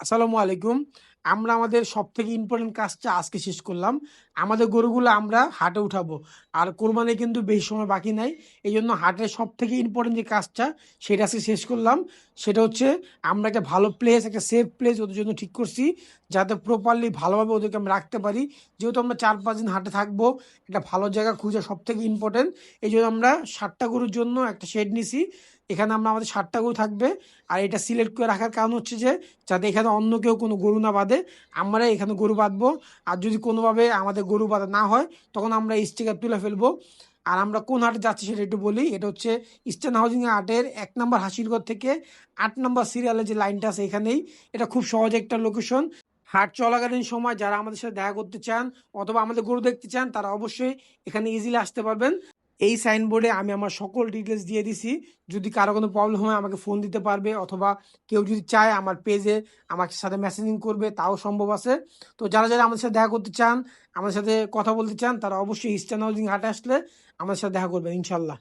আসসালামু আলাইকুম। আমরা আমাদের সবথেকে ইম্পোর্টেন্ট কাজটা আজকে শেষ করলাম। আমাদের গরুগুলো আমরা হাটে উঠাবো। আর কোরবানি কিন্তু বেশি সময় বাকি নাই। এইজন্য হাটের সবথেকে ইম্পোর্টেন্ট যে কাজটা সেটা আজকে শেষ করলাম। সেটা হচ্ছে আমরা একটা ভালো প্লেস, একটা সেফ প্লেস ওদের জন্য ঠিক করছি। যাতে প্রপারলি ভালোভাবে ওদেরকে আমরা রাখতে পারি। যেহেতু আমরা ৪-৫ দিন হাটে থাকবো, একটা ভালো জায়গা খুঁজে সবথেকে ইম্পোর্টেন্ট। এইজন্য আমরা ৭টা গরুর জন্য একটা শেড নিছি। এখানে আমাদের ৭টা গরু থাকবে। আর এটা সিলেক্ট করে রাখার কারণ হচ্ছে যে যাতে এখানে অন্য কেউ কোনো গরু না বাঁধে, আমরা এখানে গরু বাঁধবো। আর যদি কোনোভাবে আমাদের গরু বাঁধা না হয় তখন আমরা স্টিকার তুলে ফেলবো। আর আমরা কোন হাটে যাচ্ছি সেটা একটু বলি। এটা হচ্ছে ইস্টার্ন হাউজিং হাটের ১ নম্বর হাসিরগঞ্জ থেকে ৮ নম্বর সিরিয়ালের যে লাইনটা আছে এখানেই। এটা খুব সহজ একটা লোকেশন। হাট চলাকালীন সময় যারা আমাদের সাথে দেখা করতে চান অথবা আমাদের গরু দেখতে চান তারা অবশ্যই এখানে ইজিলি আসতে পারবেন। এই সাইনবোর্ডে আমি আমার সকল ডিটেলস দিয়ে দিছি। যদি কারো কোনো প্রবলেম হয় আমাকে ফোন দিতে পারবে, অথবা কেউ যদি চায় আমার পেজে আমার সাথে মেসেজিং করবে, তাও সম্ভব আছে। তো যারা যারা আমাদের সাথে দেখা করতে চান, আমাদের সাথে কথা বলতে চান, তারা অবশ্যই ইস্টার্ন হাউজিং হাটে আসলে আমাদের সাথে দেখা করবেন ইনশাল্লাহ।